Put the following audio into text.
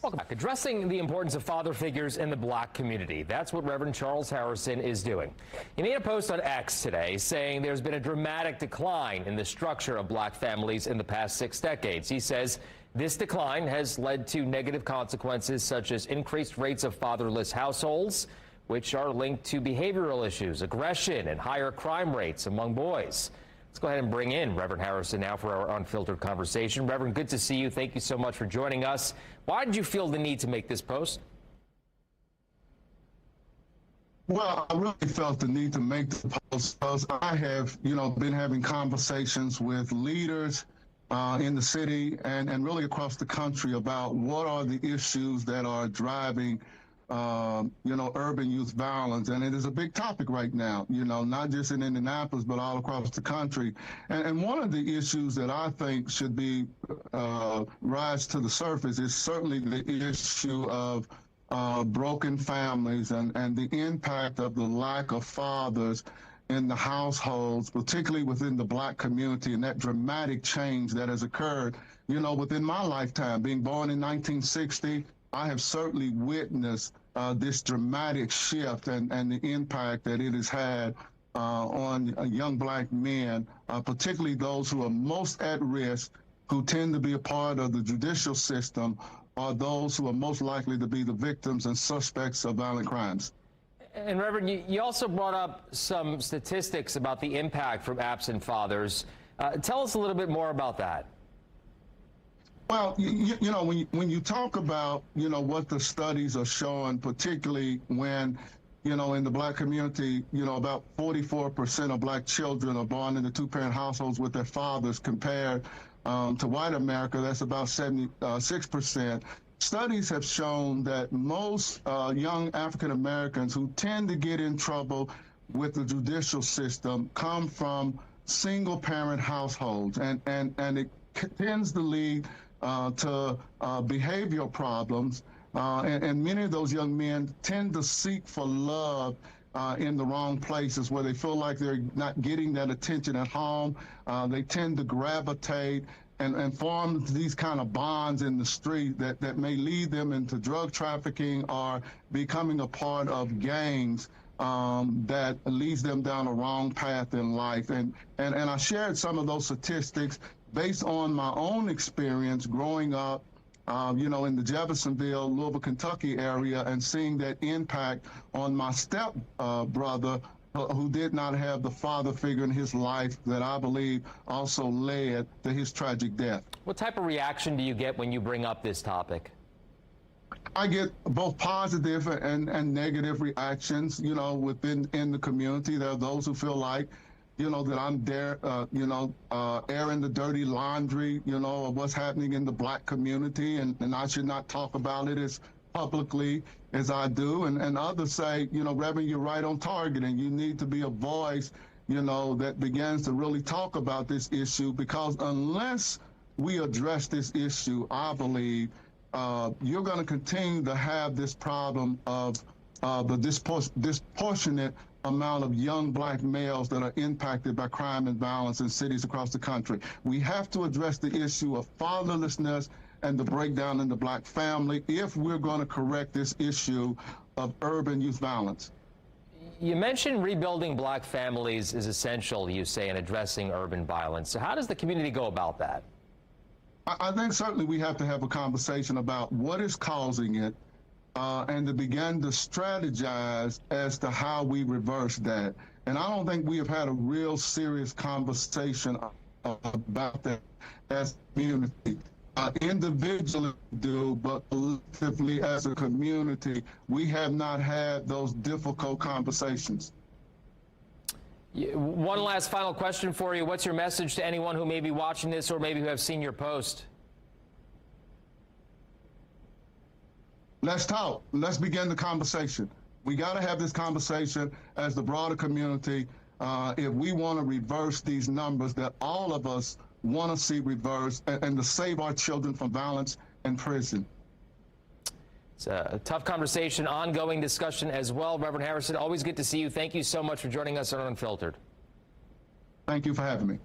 Welcome back. Addressing the importance of father figures in the black community. That's what Reverend Charles Harrison is doing. He made a post on X today saying there's been a dramatic decline in the structure of black families in the past 6 decades. He says this decline has led to negative consequences such as increased rates of fatherless households, which are linked to behavioral issues, aggression, and higher crime rates among boys. Let's go ahead and bring in Reverend Harrison now for our unfiltered conversation. Reverend, good to see you. Thank you so much for joining us. Why did you feel the need to make this post? Well, I really felt the need to make the post because I have, been having conversations with leaders in the city and really across the country about what are the issues that are driving urban youth violence. And it is a big topic right now, not just in Indianapolis, but all across the country. And one of the issues that I think should be rise to the surface is certainly the issue of broken families and the impact of the lack of fathers in the households, particularly within the black community, and that dramatic change that has occurred, within my lifetime. Being born in 1960, I have certainly witnessed this dramatic shift and the impact that it has had on young black men, particularly those who are most at risk, who tend to be a part of the judicial system, are those who are most likely to be the victims and suspects of violent crimes. And Reverend, you also brought up some statistics about the impact from absent fathers. Tell us a little bit more about that. Well, when you talk about, what the studies are showing, particularly when, in the black community, about 44% of black children are born into two-parent households with their fathers compared to white America, that's about 76%. Studies have shown that most young African Americans who tend to get in trouble with the judicial system come from single-parent households, and it tends to lead to behavioral problems, and many of those young men tend to seek for love in the wrong places where they feel like they're not getting that attention at home. They tend to gravitate and form these kind of bonds in the street that may lead them into drug trafficking or becoming a part of gangs that leads them down a wrong path in life. And I shared some of those statistics based on my own experience growing up, in the Jeffersonville, Louisville, Kentucky area, and seeing that impact on my step brother, who did not have the father figure in his life that I believe also led to his tragic death. What type of reaction do you get when you bring up this topic? I get both positive and negative reactions, in the community. There are those who feel like, that I'm there, airing the dirty laundry, of what's happening in the black community, and I should not talk about it as publicly as I do. And others say, Reverend, you're right on target, and you need to be a voice, that begins to really talk about this issue, because unless we address this issue, I believe you're going to continue to have this problem of the disproportionate amount of young black males that are impacted by crime and violence in cities across the country. We have to address the issue of fatherlessness and the breakdown in the black family if we're going to correct this issue of urban youth violence. You mentioned rebuilding black families is essential, you say, in addressing urban violence. So how does the community go about that? I think certainly we have to have a conversation about what is causing it, and to begin to strategize as to how we reverse that. And I don't think we have had a real serious conversation about that as a community. Individually do, but collectively as a community, we have not had those difficult conversations. One last final question for you. What's your message to anyone who may be watching this or maybe who have seen your post? Let's talk. Let's begin the conversation. We got to have this conversation as the broader community if we want to reverse these numbers that all of us want to see reversed and to save our children from violence and prison. It's a tough conversation, ongoing discussion as well. Reverend Harrison, always good to see you. Thank you so much for joining us on Unfiltered. Thank you for having me.